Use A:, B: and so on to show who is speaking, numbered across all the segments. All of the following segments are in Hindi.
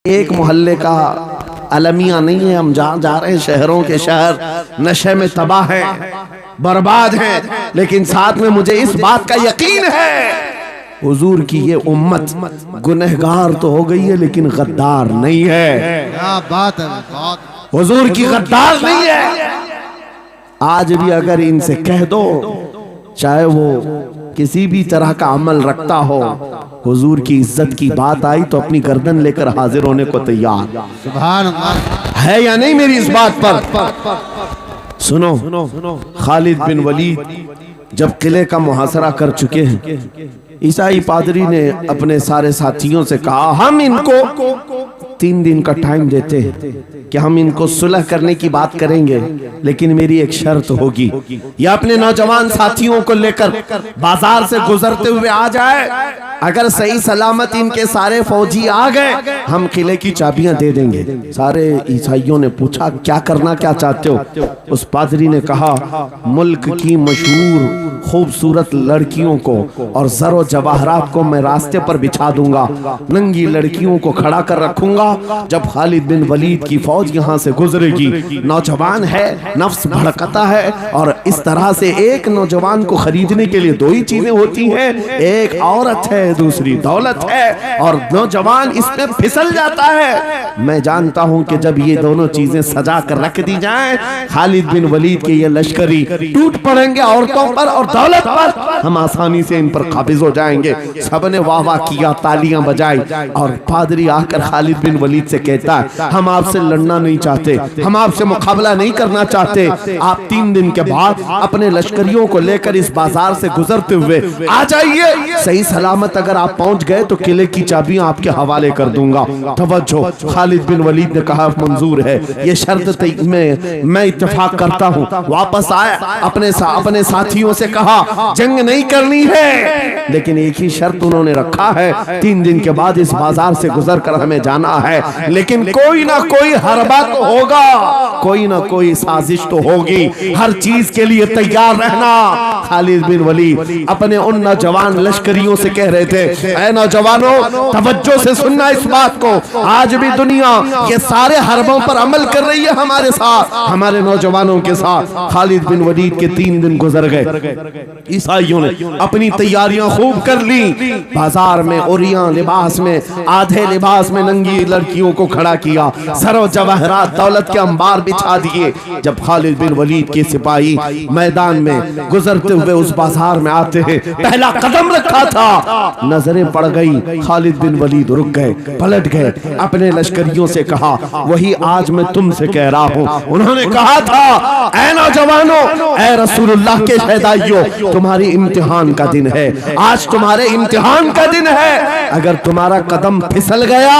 A: एक मोहल्ले का अलमिया नहीं है। हम जहाँ जा रहे हैं शहरों के शहर नशे में तबाह हैं, बर्बाद हैं, लेकिन साथ में मुझे इस बात का यकीन है हुजूर की ये उम्मत गुनहगार तो हो गई है लेकिन गद्दार नहीं है।
B: क्या बात है, बात
A: हुजूर की गद्दार नहीं है। आज भी अगर इनसे कह दो, चाहे वो किसी भी तरह का अमल रखता हो, हुजूर की इज्जत की बात आई तो अपनी गर्दन लेकर हाजिर होने को तैयार।
B: सुभान अल्लाह
A: है या नहीं मेरी इस बात पर? सुनो, खालिद बिन वलीद जब किले का मुहासरा कर चुके हैं, ईसाई पादरी ने अपने सारे साथियों से कहा, हम इनको 3 दिन का टाइम देते हैं कि हम इनको सुलह करने की बात करेंगे, लेकिन मेरी एक शर्त होगी, या अपने नौजवान साथियों को लेकर बाजार से गुजरते हुए आ जाए, अगर सही सलामत इनके सारे फौजी आ गए हम किले की चाबियां दे देंगे। सारे ईसाइयों ने पूछा, क्या करना, क्या चाहते हो? उस पादरी ने कहा, मुल्क की मशहूर खूबसूरत लड़कियों को और जरो जवाहरात को मैं रास्ते पर बिछा दूंगा, नंगी लड़कियों को खड़ा कर रखूंगा। जब खालिद बिन वलीद की फौज यहाँ से गुजरेगी, नौजवान है, नफ्स भड़कता है, और इस तरह से एक नौजवान को खरीदने के लिए 2 ही चीजें होती हैं, एक औरत है, दूसरी दौलत है, और नौजवान इसमें फिसल जाता है। मैं जानता हूं कि जब ये दोनों चीजें सजा कर रख दी जाएं, खालिद बिन वलीद के ये लश्करी टूट पड़ेंगे औरतों पर और दौलत पर, हम आसानी से इन पर काबिज हो जाएंगे। सबने वाह वाह किया, तालियां बजाई, और पादरी आकर खालिद बिन वलीद से कहता है, हम आपसे लड़ना नहीं चाहते, हम आपसे मुकाबला नहीं करना चाहते, आप 3 दिन के बाद अपने लश्करियों को लेकर इस बाजार से गुजरते हुए आ जाइए, सही सलामत अगर आप पहुंच गए तो किले की चाबियां आपके हवाले कर दूंगा। तवज्जो, खालिद बिन वलीद ने कहा, मंजूर है, ये शर्त मैं इत्तेफाक करता हूँ। वापस आए, अपने साथियों से कहा, जंग नहीं करनी है, लेकिन एक ही शर्त उन्होंने रखा है, 3 दिन के बाद इस बाजार से गुजर कर हमें जाना है, लेकिन कोई ना कोई हरबा तो होगा, कोई ना कोई साजिश तो होगी, हर चीज के लिए तैयार रहना। खालिद बिन वलीद अपने उन नौजवान लश्करियों से कह रहे थे, ऐ नौजवानों, तवज्जो से सुनना इस बात को, आज भी दुनिया ये सारे हरबों पर अमल कर रही है हमारे साथ, हमारे नौजवानों के साथ। खालिद बिन वलीद के 3 दिन गुजर गए, ईसाइयों ने अपनी तैयारियां खूब कर ली, बाजार में उरियां लिबास में, आधे लिबास में नंगी लड़कियों को खड़ा किया, सरो जवाहरात दौलत के अंबार बिछा दिए। जब खालिद बिन वलीद के सिपाही मैदान में गुजरते हुए उस बाजार में आते हैं, पहला कदम रखा था, नजरें पड़ गई, खालिद बिन वलीद रुक गए, पलट गए, अपने लश्करियों से कहा, वही आज मैं तुमसे कह रहा हूं। उन्होंने कहा था, ऐ नौजवानों, ऐ रसूलुल्लाह के शहदाइयों, तुम्हारी इम्तिहान का दिन है, आज तुम्हारे इम्तिहान का दिन है। अगर तुम्हारा कदम फिसल गया,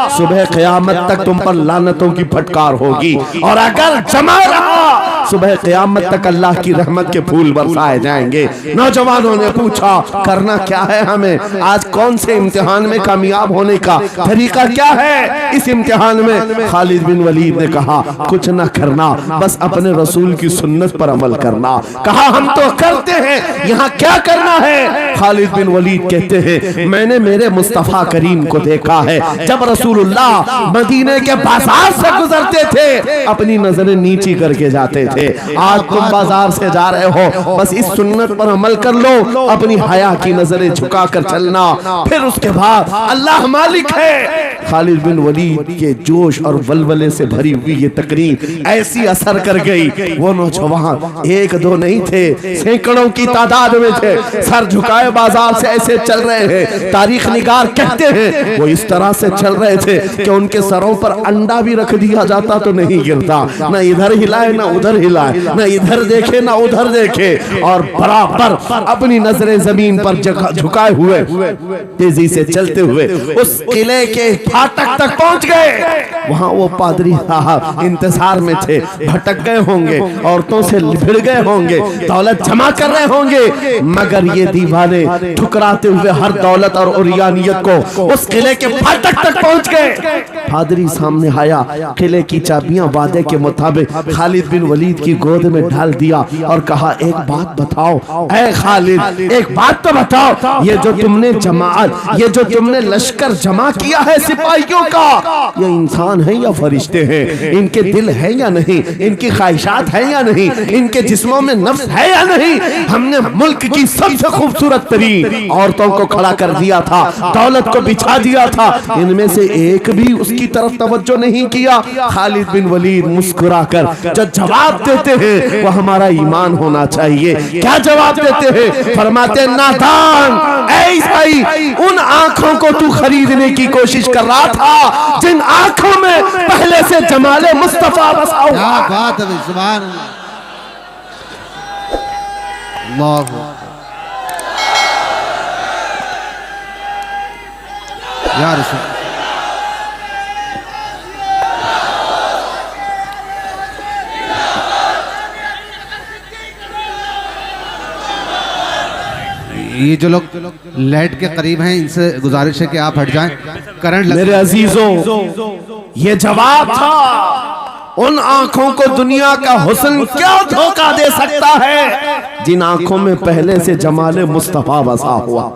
A: सुबह क़यामत तक तुम पर लानतों की फटकार होगी, और अगर जमा रहा, सुबह क़यामत तक अल्लाह की रहमत के फूल बरसाए जाएंगे। नौजवानों ने पूछा, करना क्या है हमें, आज कौन से इम्तिहान में कामयाब होने का तरीका क्या है इस इम्तिहान में? खालिद बिन वलीद ने कहा, कुछ न करना, बस अपने रसूल की सुन्नत पर अमल करना। कहा, हम तो करते हैं, यहाँ क्या करना है? खालिद बिन वलीद कहते हैं, मैंने मेरे मुस्तफा करीम को देखा है, जब रसूलुल्लाह मदीने के बाजार से गुजरते थे, अपनी नजरें नीची करके जाते थे। आज तुम बाजार से जा रहे हो, बस इस सुन्नत पर अमल कर लो, अपनी हया की नजरें झुका कर चलना, फिर उसके बाद अल्लाह मालिक है। खालिद बिन वलीद के जोश और वलवले से भरी हुई ये तकरीर ऐसी असर कर गई, वो नौजवान 1-2 नहीं थे, सैकड़ों की तादाद में थे, सर झुकाए बाजार से ऐसे चल रहे हैं। तारीख निगार कहते हैं वो इस तरह से चल रहे थे कि उनके सरों पर अंडा भी रख दिया जाता तो नहीं गिरता, ना इधर हिलाए ना उधर हिलाए, ना इधर देखे ना उधर देखे, और बराबर अपनी नजरें जमीन पर झुकाए हुए तेजी से चलते हुए उस किले के फाटक तक पहुंच गए। वहां वो पादरी साहब इंतजार में थे, भटक गए होंगे, औरतों से लिपट गए होंगे, दौलत जमा कर रहे होंगे, मगर ये दीवाने ठुकराते हुए हर दौलत और उरियानियत को उस किले के फाटक तक पहुंच गए। पादरी सामने आया, किले की चाबियां वादे के मुताबिक खालिद बिन वलीद वलीद की गोद में डाल दिया और कहा, एक बात बताओ ऐ खालिद, एक बात तो बताओ, ये जो तुमने जमात, ये जो तुमने लश्कर जमा किया है सिपाहियों का, ये इंसान है या फरिश्ते हैं? इनके दिल है या नहीं? इनकी ख्वाहिशात है या नहीं? इनके जिस्मों में नफ्स है या नहीं? हमने मुल्क की सबसे खूबसूरत तरीन औरतों को खड़ा कर दिया था, दौलत को बिछा दिया था, इनमें से एक भी उसकी तरफ तवज्जो नहीं किया। खालिद बिन वलीद मुस्कुराकर जो जवाब देते हैं वो हमारा ईमान होना चाहिए। क्या जवाब देते हैं? फरमाते, नादान, ऐसा ही उन आंखों को तू खरीदने की कोशिश कर रहा था जिन आंखों में पहले से जमाले मुस्तफा बसा हुआ।
B: क्या बात है, सुभान अल्लाह। या रसूल, ये जो लोग लाइट के करीब हैं इनसे गुजारिश है कि आप हट जाएं, करंट
A: मेरे अजीजों, ये जवाब था। उन आंखों को दुनिया का हुस्न क्या धोखा दे सकता है जिन आंखों में पहले से जमाले मुस्तफा बसा हुआ।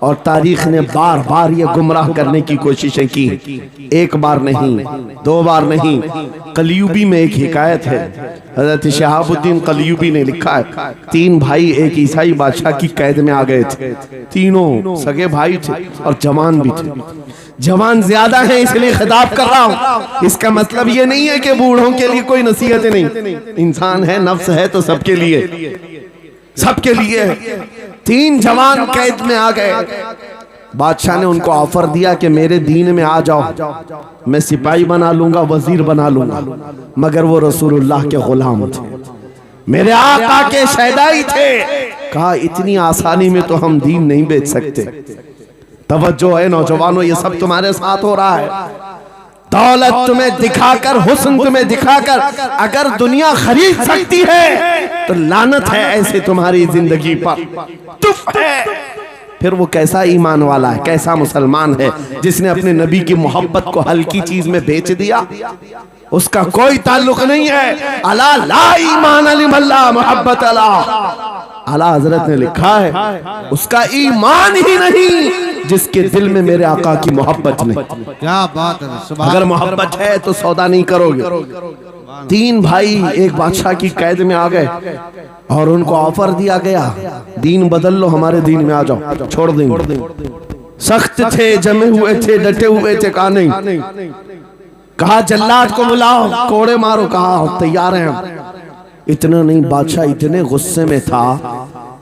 A: और तारीख ने बार बार ये गुमराह करने की कोशिशें की, एक बार नहीं, दो बार नहीं। कलयुबी में एक हिकायत है, हजरत शहाबुद्दीन कलयुबी ने लिखा है, तीन भाई एक ईसाई बादशाह की कैद में आ गए थे। तीनों सगे भाई थे और जवान भी थे। जवान ज्यादा है इसलिए खिताब कर रहा हूं। इसका मतलब ये नहीं है कि बूढ़ों के लिए कोई नसीहत नहीं, इंसान है, नफ्स है, तो सबके लिए, सबके लिए। तीन जवान कैद में आ गए। बादशाह ने उनको ऑफर दिया कि मेरे दीन में आ जाओ, मैं सिपाही बना लूंगा, वजीर बना लूंगा। मगर वो रसूलुल्लाह के गुलाम थे, मेरे आका के शहदाई थे। कहा, इतनी आसानी में तो हम दीन नहीं बेच सकते। तवज्जो है नौजवानों, ये सब तुम्हारे साथ हो रहा है। दौलत तुम्हें दिखाकर, हुस्न तुम्हें दिखाकर अगर दुनिया खरीद सकती है तो लानत है ऐसे तुम्हारी जिंदगी पर, तुफ है। फिर वो कैसा ईमान वाला है, कैसा मुसलमान है जिसने अपने नबी की मोहब्बत को हल्की चीज में बेच दिया? उसका कोई ताल्लुक नहीं है। अला ला ईमान अलिमल्ला मोहब्बत अला, आला हजरत ने लिखा है, उसका ईमान ही नहीं जिसके दिल में मेरे आका की मोहब्बत नहीं।
B: क्या बात है,
A: अगर मोहब्बत है तो सौदा नहीं करोगे। तीन भाई एक बादशाह की कैद में आ गए और उनको ऑफर दिया गया, दीन बदल लो, हमारे दीन में आ जाओ, छोड़ देंगे। सख्त थे, जमे हुए थे, डटे हुए थे। कहा नहीं, कहा जल्लाद को बुलाओ, कोड़े मारो। कहा तैयार हैं। इतना नहीं, बादशाह इतने गुस्से में था,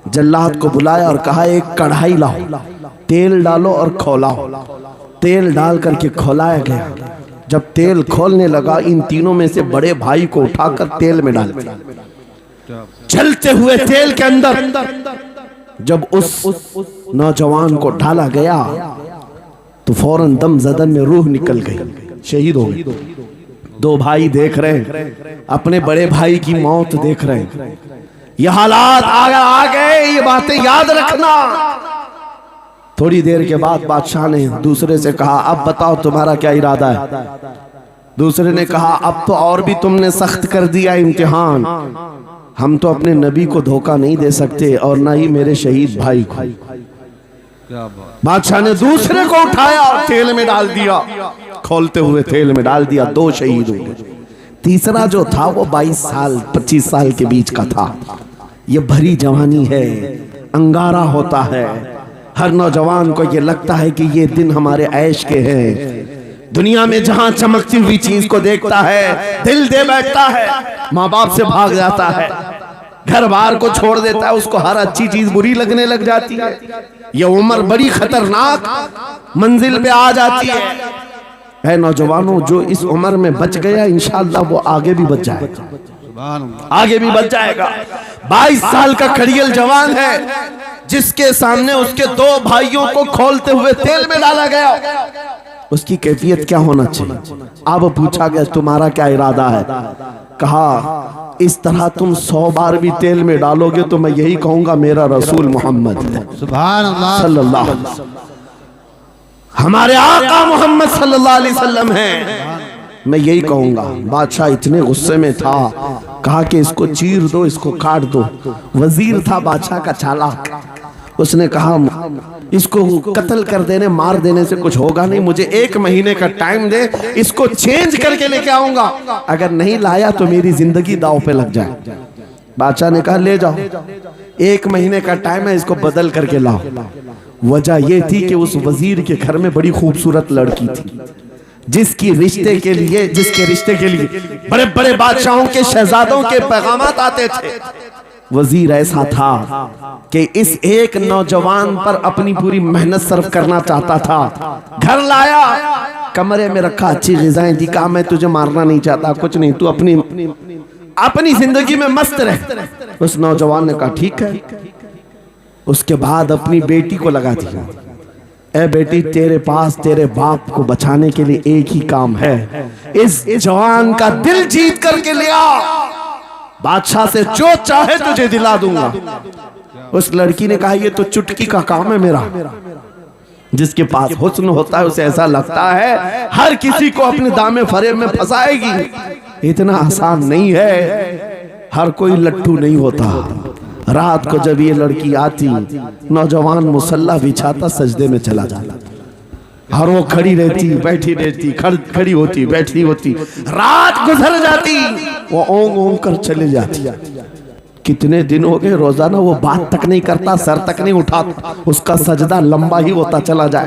A: जल्लाद को बुलाया और कहा एक कढ़ाई लाओ, तेल डालो और खौलाओ। तेल डाल करके खौलाया गया। जब तेल खोलने लगा, इन तीनों में से बड़े भाई को उठाकर तेल में डाल दिया। चलते हुए तेल के अंदर जब उस नौजवान को डाला गया तो फौरन दम जदन में रूह निकल गई, शहीद हो गई। दो भाई देख रहे हैं, अपने बड़े भाई की मौत देख रहे हैं। ये हालात आ गए, ये बातें याद रखना। थोड़ी देर के बाद बादशाह ने दूसरे से कहा, अब बताओ तुम्हारा क्या इरादा है? दूसरे ने कहा, अब तो और भी तुमने सख्त कर दिया इम्तिहान, हम तो अपने नबी को धोखा नहीं दे सकते और ना ही मेरे शहीद भाई को। बादशाह ने दूसरे को उठाया और तेल में डाल दिया, खोलते हुए तेल में डाल दिया। दो शहीद हो गए। तीसरा जो था वो 22 साल 25 साल के बीच का था। ये भरी जवानी है, अंगारा होता है। हर नौजवान को ये लगता है कि ये दिन हमारे ऐश के हैं। दुनिया में जहां चमकती हुई चीज को देखता है, दिल दे बैठता है, माँ बाप से भाग जाता है, घर बार को छोड़ देता है, उसको हर अच्छी चीज बुरी लगने लग जाती है। ये उम्र बड़ी खतरनाक मंजिल पे आ जाती है। नौजवानों, जो इस उम्र में बच गया इंशाअल्लाह वो आगे भी बच जाएगा, आगे भी बच जाएगा। 22 साल का खड़ियल जवान है जिसके सामने उसके दो भाइयों को खोलते हुए तेल में डाला गया। उसकी कैफियत क्या होना चाहिए? अब पूछा गया तुम्हारा क्या इरादा है? कहा इस तरह तुम 100 बार भी तेल में डालोगे तो मैं यही कहूंगा मेरा रसूल मोहम्मद
B: सुभान अल्लाह
A: सल्लल्लाहु अलैहि वसल्लम, हमारे आका मोहम्मद सल्लल्लाहु अलैहि वसल्लम हैं। मैं यही कहूंगा, बादशाह इतने गुस्से में था, कहा कि इसको चीर दो, इसको काट दो। वजीर था बादशाह का चालाक, उसने कहा इसको कत्ल कर देने, मार देने से कुछ होगा नहीं, मुझे 1 महीने का टाइम दे, इसको चेंज करके लेके आऊंगा, अगर नहीं लाया तो मेरी जिंदगी दांव पे लग जाए। बादशाह ने कहा ले जाओ, 1 महीने का टाइम है, इसको बदल करके लाओ। वजह यह थी कि उस वजीर के घर में बड़ी खूबसूरत लड़की थी, जिसके रिश्ते के लिए बड़े बड़े बादशाहों के शहजादों के पैगामात आते थे। वजीर ऐसा था कि इस एक नौजवान पर अपनी पूरी मेहनत सर्व करना चाहता था। घर लाया, कमरे में रखा, अच्छी ग़िज़ाएं दी, कहा मैं तुझे मारना नहीं चाहता, कुछ नहीं, तू अपनी जिंदगी में मस्त रह। उस नौजवान ने कहा ठीक है। उसके बाद अपनी बेटी को लगा दिया, ए बेटी, तेरे पास तेरे बाप को बचाने के लिए एक ही काम है, इस जवान का दिल जीत करके ले आ, बादशाह से जो चाहे तुझे दिला दूंगा। उस लड़की ने कहा ये तो चुटकी का काम है मेरा। जिसके पास हुस्न होता है उसे ऐसा लगता है हर किसी को अपने दामे फरेब में फंसाएगी। इतना आसान नहीं है, हर कोई लट्टू नहीं होता। रात को जब ये लड़की आती, नौजवान मुसल्ला बिछाता, सजदे में चला जाता, और वो खड़ी रहती, बैठी रहती, खड़ी होती, बैठी होती, रात गुजर जाती, वो ओंग ओंग कर चले जाती। कितने दिन हो गए, रोजाना वो बात तक नहीं करता, सर तक नहीं उठाता, उसका सजदा लंबा ही होता चला जाए।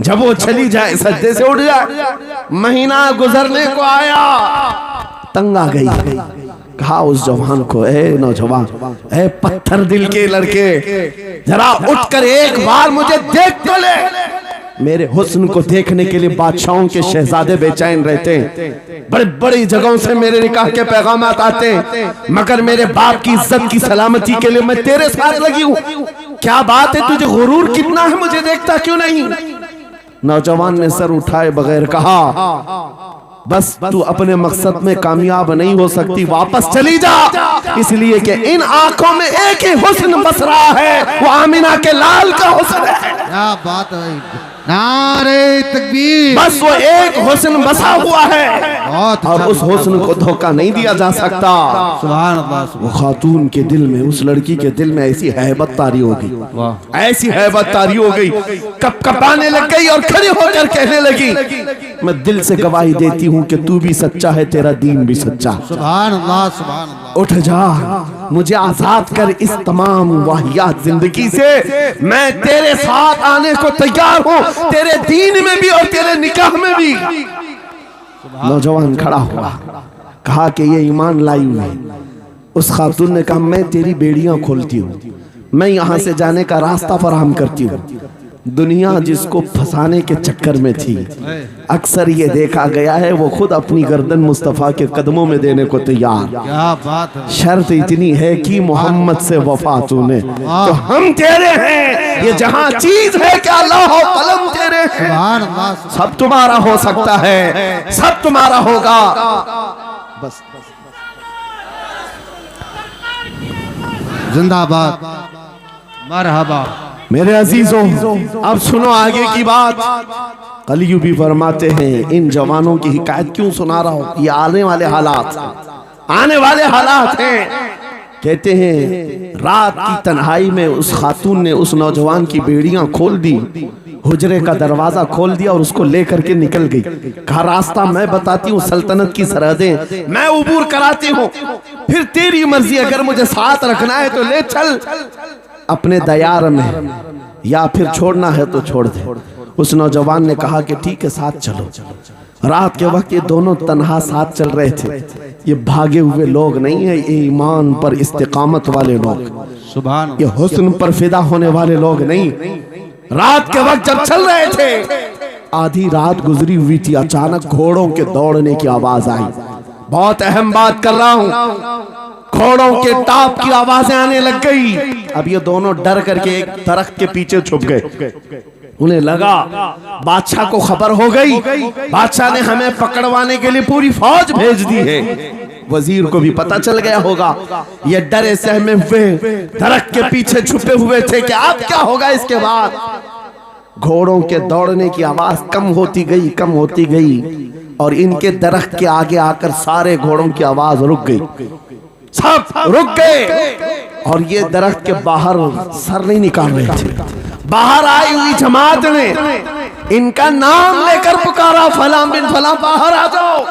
A: जब वो चली जाए सजदे से उठ जाए। महीना गुजरने को आया, तंग आ गई, कहा उस जवान को, ए नौजवान, ए पत्थर दिल के लड़के, जरा उठकर एक बार मुझे देख तो ले। मेरे हुस्न को देखने के लिए बादशाहों के शहजादे बेचैन रहते हैं, बड़ी बड़ी जगहों से मेरे निकाह के पैगामात आते हैं, मगर मेरे बाप की इज्जत की सलामती के लिए मैं तेरे साथ लगी हूँ। क्या बात है, तुझे गुरूर कितना है, मुझे देखता क्यों नहीं? नौजवान ने सर उठाए बगैर कहा, बस तू अपने मकसद में कामयाब नहीं हो सकती, वापस चली जा, इसलिए कि इन आंखों में एक ही हुस्न बस रहा है, वो आमिना के लाल का हुस्न है।
B: क्या बात है, नारे तकबीर।
A: बस वो एक हुस्न बसा हुआ है, और उस हुस्न को धोखा नहीं दिया जा सकता।
B: सुभान अल्लाह।
A: वो खातून के दिल में, उस लड़की के दिल में ऐसी हैबत तारी हो गई, ऐसी हैबत तारी हो गई, कपकपाने लग गई और खड़ी होकर कहने लगी, मैं दिल से गवाही देती हूँ कि तू भी सच्चा है, तेरा दीन भी सच्चा।
B: सुभान अल्लाह, सुभान अल्लाह।
A: उठ जा, मुझे आजाद कर इस तमाम वाहियात जिंदगी से, मैं तेरे साथ आने को तैयार हूँ, तेरे दीन में भी और तेरे निकाह में भी। नौजवान खड़ा हुआ, कहा कि ये ईमान लाई हुई। उस खातून ने कहा मैं तेरी बेड़ियां खोलती हूँ, मैं यहाँ से जाने का रास्ता फराहम करती हूँ। दुनिया जिसको फंसाने के चक्कर में थी, अक्सर ये देखा गया है वो खुद अपनी गर्दन मुस्तफ़ा के कदमों में देने को तैयार।
B: क्या बात है।
A: शर्त इतनी है कि मोहम्मद से वफा तूने, तो हम तेरे हैं, ये जहां चीज है क्या लौह कलम तेरे हैं।
B: सुभान अल्लाह।
A: सब तुम्हारा हो सकता है, सब तुम्हारा होगा। बस
B: जिंदाबाद, मरहबा।
A: मेरे अजीजों, अब सुनो आगे की बात। कलियू भी फरमाते हैं, इन जवानों की हिकायत क्यों सुना रहा हूं, ये आने वाले हालात हैं। कहते हैं रात की तन्हाई में उस खातून ने उस नौजवान की बेड़ियां खोल दी, हुजरे का दरवाजा खोल दिया और उसको लेकर के निकल गई। कहा रास्ता मैं बताती हूँ, सल्तनत की सरहदें मैं उबूर कराती हूँ, फिर तेरी मर्जी, अगर मुझे साथ रखना है तो ले चल अपने दयार में, या फिर छोड़ना है तो छोड़ दे। उस नौजवान ने कहा कि ठीक है साथ चलो। रात के वक्त ये दोनों तन्हा साथ चल रहे थे। ये भागे हुए लोग नहीं है, ये ईमान पर इस्तिकामत वाले लोग,
B: सुभान,
A: ये हुस्न पर फिदा होने वाले लोग नहीं। रात के वक्त जब चल रहे थे, आधी रात गुजरी हुई थी, अचानक घोड़ों के दौड़ने की आवाज आई। बहुत अहम बात कर रहा हूं, घोड़ों के टाप की आवाजें आने लग गई। अब ये दोनों डर करके एक दरख्त के पीछे छुप गए। उन्हें लगा बादशाह को खबर हो गई, बादशाह ने हमें पकड़वाने के लिए पूरी फौज भेज दी है। वजीर को भी पता चल गया होगा, ये डरे सहमे हुए दरख्त के पीछे छुपे हुए थे कि अब क्या होगा इसके बाद। घोड़ों के दौड़ने की आवाज कम होती गई और इनके दरख्त के आगे आकर सारे घोड़ों की आवाज रुक गई, सब रुक गए और ये दरख्त के बाहर सर नहीं निकाल रहे थे। बाहर आई हुई जमात ने इनका नाम लेकर पुकारा, फलां बिन फलां बाहर आ जाओ।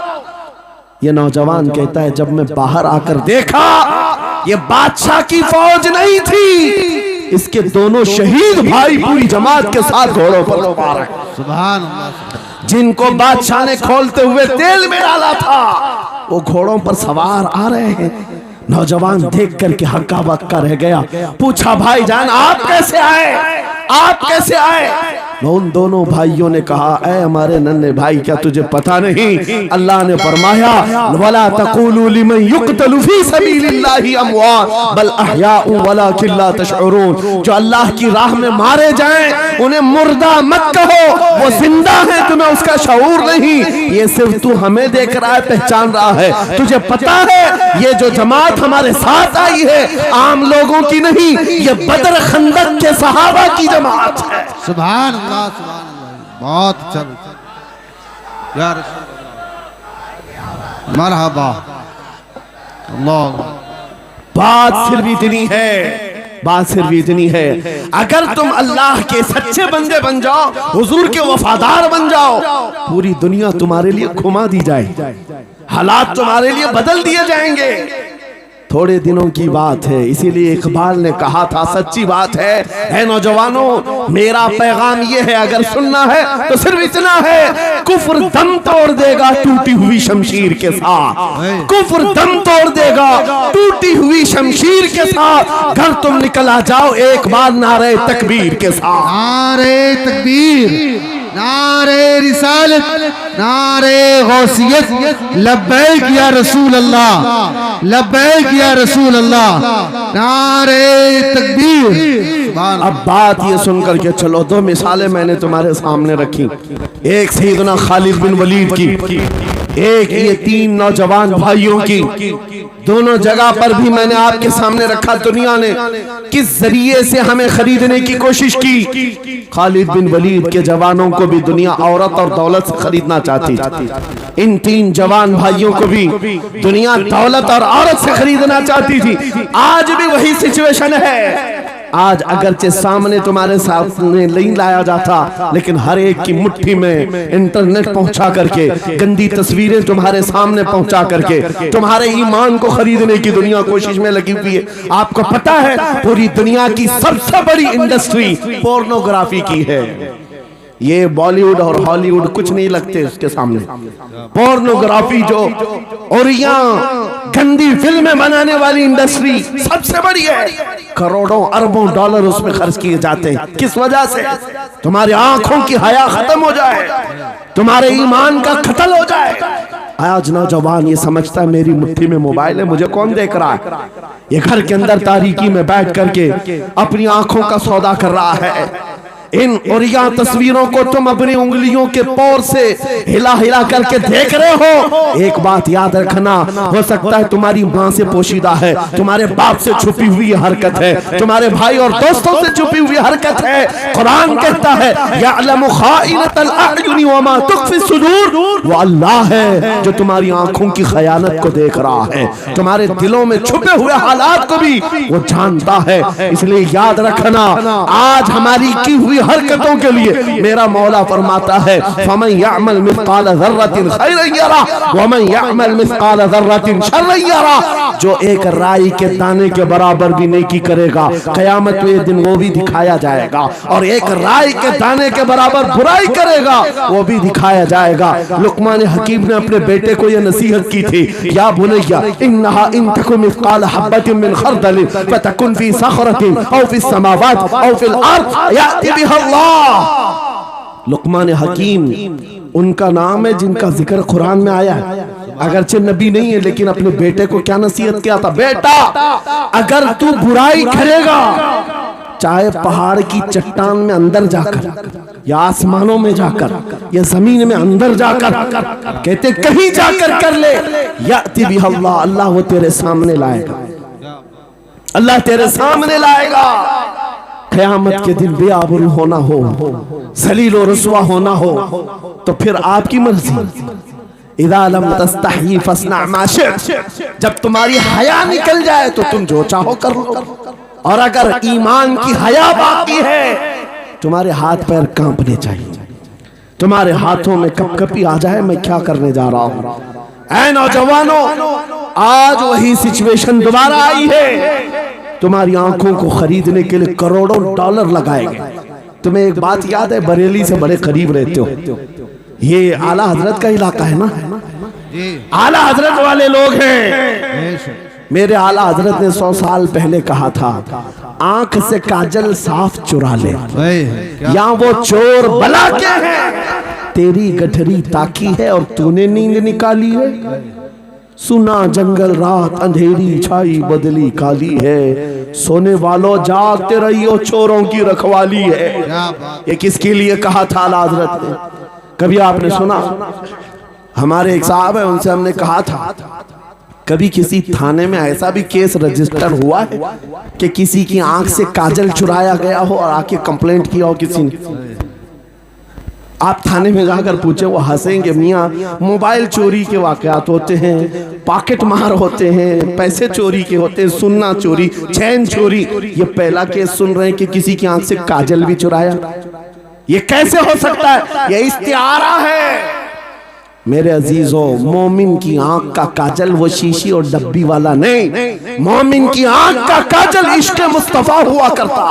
A: ये नौजवान कहता है जब मैं बाहर आकर देखा ये बादशाह की फौज नहीं थी, इसके दोनों शहीद भाई पूरी जमात के साथ घोड़ों पर सवार हैं।
B: सुभान अल्लाह।
A: जिनको बादशाह ने खोलते हुए तेल में डाला था वो घोड़ों पर सवार आ रहे हैं। नौजवान देख करके हक्का बक्का रह गया। पूछा भाईजान आप कैसे आए, आप कैसे आए? उन दोनों भाइयों ने कहा ऐ हमारे नन्हे भाई क्या तुझे पता नहीं अल्लाह ने फरमाया वला तक़ूलू लिमन युक़तलु फी सबीलिल्लाहि अमवात बल अहयाउ वलाकिन ला तशउरून। जो अल्लाह की राह में मारे जाएं उन्हें मुर्दा मत कहो, वो जिंदा है, तुम्हें उसका शऊर नहीं। ये सिर्फ तू हमें देख रहा है, पहचान रहा है। तुझे पता है ये जो जमात हमारे साथ आई है आम लोगों की नहीं, ये बदर खंदक के सहाबा की जमात है।
B: सुभान अल्लाह, सुभान अल्लाह। बहुत अच्छा या रसूल अल्लाह, मरहबा। अल्लाह।
A: बात सिर्फ इतनी है, बात सिर्फ इतनी है, अगर तुम अल्लाह के सच्चे बंदे बन जाओ, हुजूर के वफादार बन जाओ, पूरी दुनिया तुम्हारे लिए घुमा दी जाए, हालात तुम्हारे लिए बदल दिए जाएंगे। थोड़े दिनों की बात है, इसीलिए इकबाल ने कहा था सच्ची बात है नौजवानों मेरा पैगाम ये है अगर सुनना है तो सिर्फ इतना है, कुफ्र दम तोड़ देगा टूटी हुई शमशीर के साथ, कुफ्र दम तोड़ देगा टूटी हुई शमशीर के साथ। घर तुम निकल आ जाओ एक बार नारे तकबीर के साथ।
B: नारे तकबीर, नारे रिसालत, नारे गौसियत, लब्बैक या रसूल अल्लाह, लब्बैक या रसूल अल्लाह, नारे तकबीर।
A: अब बात ये सुनकर के चलो, दो मिसालें मैंने तुम्हारे सामने रखी, एक सैयदना खालिद बिन वलीद की, एक ये तीन नौजवान भाइयों की। दोनों जगह पर भी मैंने आपके सामने रखा दुनिया ने किस जरिए से हमें खरीदने की कोशिश की। खालिद बिन वलीद के जवानों को भी दुनिया औरत और दौलत से खरीदना चाहती थी, इन तीन जवान भाइयों को भी दुनिया दौलत और औरत से खरीदना चाहती थी। आज भी वही सिचुएशन है। आज अगरचे सामने तुम्हारे सामने नहीं लाया जाता, लेकिन हर एक की मुट्ठी में इंटरनेट पहुंचा करके, गंदी तस्वीरें तुम्हारे सामने पहुंचा करके तुम्हारे ईमान को खरीदने की दुनिया कोशिश में लगी हुई है। आपको पता है पूरी दुनिया की सबसे बड़ी इंडस्ट्री पोर्नोग्राफी की है। ये बॉलीवुड और हॉलीवुड कुछ नहीं लगते उसके सामने। पोर्नोग्राफी जो और यहाँ गंदी फिल्में बनाने वाली इंडस्ट्री सबसे बड़ी है, करोड़ों अरबों डॉलर उसमें खर्च किए जाते हैं। किस वजह से? तुम्हारी आंखों की हया खत्म हो जाए, तुम्हारे ईमान का कत्ल हो जाए। आज नौजवान ये समझता है मेरी मुट्ठी में मोबाइल है, मुझे कौन देख रहा है। ये घर के अंदर तारीकी में बैठ करके अपनी आंखों का सौदा कर रहा है। इन और यहाँ तस्वीरों को तुम अपनी उंगलियों के पौर से हिला हिला करके देख रहे हो। एक बात याद रखना, हो सकता है तुम्हारी माँ से पोशीदा है, तुम्हारे बाप से छुपी हुई हरकत है, तुम्हारे भाई और दोस्तों से छुपी हुई हरकत है। कुरान कहता है यअलमु खाइनतल अयुनि व मा तुख्फी सुदूर, वो अल्लाह है जो तुम्हारी आंखों की खयानत को देख रहा है, तुम्हारे दिलों में छुपे हुए हालात को भी वो जानता है। इसलिए याद रखना, आज हमारी की हुई हरकतों के लिए मेरा मौला फरमाता है फमन यअमल मिस्काल ज़र्रतिन खैरन यरा व मन यअमल मिस्काल ज़र्रतिन शर्रन यरा। जो एक राई के दाने के बराबर भी नेकी करेगा क़यामत के दिन वो भी दिखाया जाएगा, और एक राई के दाने के बराबर बुराई करेगा वो भी दिखाया जाएगा। लुक़मान हकीम ने अपने बेटे को यह नसीहत की थी, या बुनय्या इन्नहा इन तकुन मिस्काल हब्बतिन मिन खरदलिन फतकुन फी सखरतिन औ फी समावात औ फिल अर्द याति बिहा अल्लाह। लुक़मान हकीम उनका नाम है जिनका जिक्र कुरान में आया है, अगरचे नबी नहीं है, लेकिन अपने बेटे को क्या नसीहत किया था, बेटा अगर तू बुराई करेगा चाहे पहाड़ की चट्टान में अंदर जाकर या आसमानों में जाकर या जमीन में अंदर जाकर, कहते कहीं जाकर कर ले, याति बिहा अल्लाह, अल्लाह वो तेरे सामने लाएगा, अल्लाह तेरे सामने लाएगा। क़यामत के दिन बेआबरू होना हो, ज़लील और रुस्वा होना हो, तो फिर आपकी मर्जी। इज़ा लम तस्तही फस्ना मा शि'त, जब तुम्हारी हया निकल जाए तो तुम जो चाहो कर लो। और अगर ईमान की हया बाकी है, तुम्हारे हाथ पैर कांपने चाहिए, तुम्हारे हाथों में कपकपी आ जाए मैं क्या करने जा रहा हूं। ऐ नौजवानों, आज वही सिचुएशन दोबारा आई है। तुम्हारी आंखों को खरीदने के लिए करोड़ों डॉलर लगाए गए। तुम्हें एक बात याद है, बरेली से बड़े करीब रहते हो, ये आला हजरत का इलाका है ना, आला हजरत वाले लोग हैं। मेरे आला हजरत ने 100 साल पहले कहा था, आंख से काजल साफ चुरा ले, या वो चोर बला के हैं, तेरी गठरी ताकी है और तूने नींद निकाली है। सुना जंगल रात अंधेरी छाई बदली काली है, सोने वालों जागते रहियो चोरों की रखवाली है। ये किसके लिए कहा था आला हजरत ने? कभी आपने सुना? हमारे एक साहब है, उनसे हमने कहा था, कभी किसी थाने में ऐसा भी केस रजिस्टर हुआ है कि किसी की आंख से काजल चुराया गया हो और आके कंप्लेंट किया हो किसी ने? आप थाने में जाकर पूछे, वो हंसेंगे। मियाँ, मोबाइल चोरी के वाकयात होते हैं, पॉकेट मार होते हैं, पैसे चोरी के होते हैं, सुन्ना चोरी, चैन चोरी। ये पहला केस सुन रहे हैं कि किसी की आंख से काजल भी चुराया। ये कैसे हो सकता है? ये इस्तिआरा है। मेरे अजीजों, मोमिन की आंख का काजल वो शीशी और डब्बी वाला नहीं, मोमिन की आंख का काजल इश्क मुस्तफा हुआ करता।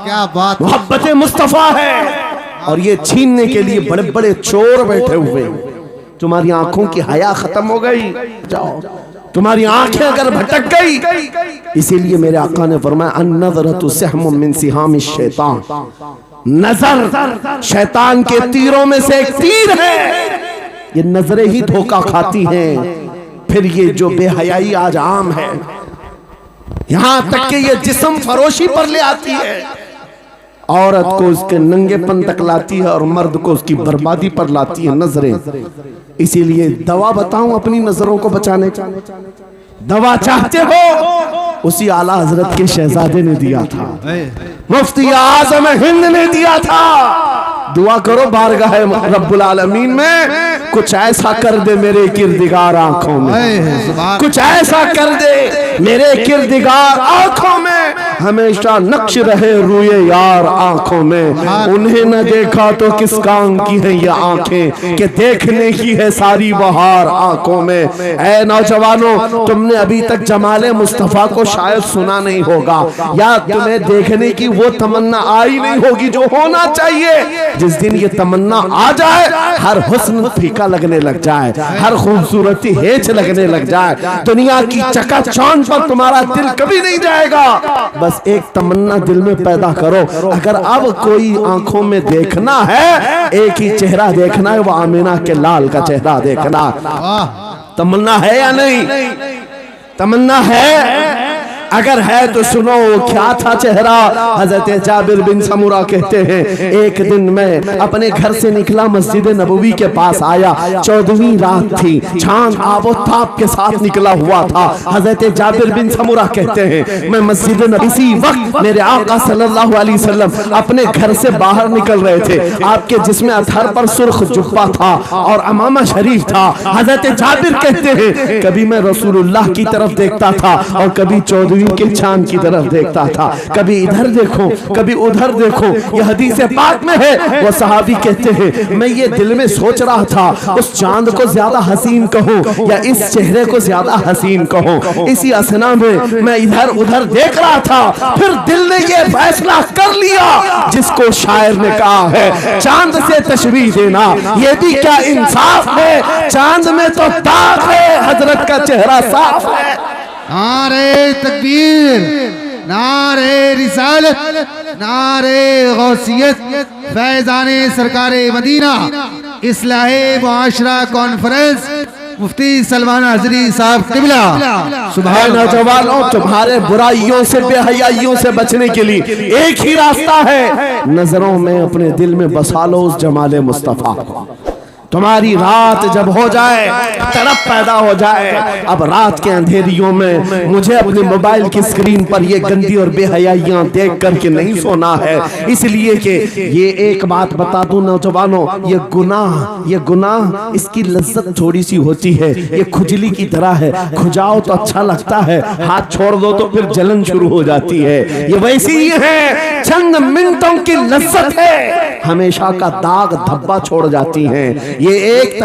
B: क्या बात,
A: मोहब्बत मुस्तफा है। और ये छीनने के लिए बड़े बड़े चोर बैठे हुए। तुम्हारी आंखों की हया खत्म हो गई, जाओ। तुम्हारी आंखें अगर भटक गई, इसीलिए मेरे आका ने फरमाया, अन-नज़रतु सहमुम मिन सिहामिश शैतान, नजर शैतान के तीरों में से एक तीर है। ये नजरें ही धोखा खाती हैं। फिर ये जो बेहयाई आज आम है, यहां तक कि ये जिस्म फरोशी पर ले आती है, औरत को उसके नंगेपन तक लाती है और मर्द को उसकी बर्बादी पर लाती है नजरें। इसीलिए दवा बताऊं अपनी नजरों को बचाने का? दवा चाहते हो? उसी आला हजरत के शहजादे ने दिया था, मुफ्ती आजम हिंद ने दिया था। दुआ करो बारगाह रब्बुल आलमीन में कुछ ऐसा कर दे मेरे किरदिगार आंखों में, कुछ ऐसा कर दे मेरे किरदिगार आंखों में, हमेशा नक्श रहे रूए यार आंखों में। उन्हें न देखा तो किस काम की है ये आंखें, कि देखने की है सारी बहार आंखों में। ऐ नौजवानों, तुमने अभी तक जमाले मुस्तफा को शायद सुना नहीं होगा, या तुम्हें देखने की वो तमन्ना आई नहीं होगी जो होना चाहिए। जिस दिन ये तमन्ना आ जाए, हर हुस्न फीका लगने लग जाए, हर खूबसूरती हेच लगने लग जाए, दुनिया की चकाचौंध पर तुम्हारा दिल कभी नहीं जाएगा। बस एक तमन्ना दिल में पैदा करो, अगर अब कोई आंखों में देखना है, एक ही चेहरा देखना है, वो आमिना के लाल का चेहरा देखना। तमन्ना है या नहीं? तमन्ना है? अगर है तो सुनो, क्या था चेहरा? हजरत जाबिर बिन समुरा कहते हैं, एक दिन मैं अपने घर से निकला, मस्जिद नबवी के पास आया, 14वीं रात थी, चांद आबोताब के साथ निकला हुआ था। हजरत जाबिर बिन समुरा कहते हैं, मैं मस्जिद नबवी, इसी वक्त मेरे आका सल्लल्लाहु अलैहि वसल्लम अपने घर से बाहर निकल रहे थे। आपके जिस्म अतहर पर सुर्ख जुब्बा था और अमामा शरीफ था। हजरत जाबिर कहते हैं, कभी मैं रसूलुल्लाह की तरफ देखता था और कभी 14वीं के चांद की तरफ देखता था, कभी इधर देखो कभी उधर देखो। ये हदीस पाक में है। वो सहाबी कहते हैं, मैं ये दिल में सोच रहा था, उस चांद को ज्यादा हसीन कहूं या इस चेहरे को ज्यादा हसीन कहूं। इसी असना में मैं इधर उधर देख रहा था, फिर दिल ने ये फैसला कर लिया, जिसको शायर ने कहा है, चांद से तशबीह देना ये भी क्या इंसाफ है, चांद में तो दाग है, हजरत का चेहरा साफ है।
B: नारे तकबीर, नारे रिसालत, नारे गौसियत, फैज़ाने सरकारे मदीना, इस्लाहे मुआशरा कॉन्फ्रेंस, मुफ्ती सलमान हजरी साहब किबला।
A: सुभान नौजवानों, तुम्हारे बुराइयों से बेहयाइयों से बचने के लिए एक ही रास्ता है, नजरों में अपने दिल में बसा लो उस जमाले मुस्तफा को। तुम्हारी रात जब हो जाए, तड़प पैदा हो जाए, अब रात के अंधेरियों में मुझे अपने मोबाइल की स्क्रीन पर ये गंदी और बेहयाइयां देख करके नहीं सोना है। इसलिए कि ये एक बात बता दूं नौजवानों, ये गुनाह इसकी लज्जत थोड़ी सी होती है, ये खुजली की तरह है। खुजाओ तो अच्छा लगता है, हाथ छोड़ दो तो फिर जलन शुरू हो जाती है। ये वैसी ही है, चंद मिनटों की लज्जत है, हमेशा का दाग धब्बा छोड़ जाती है। ये एक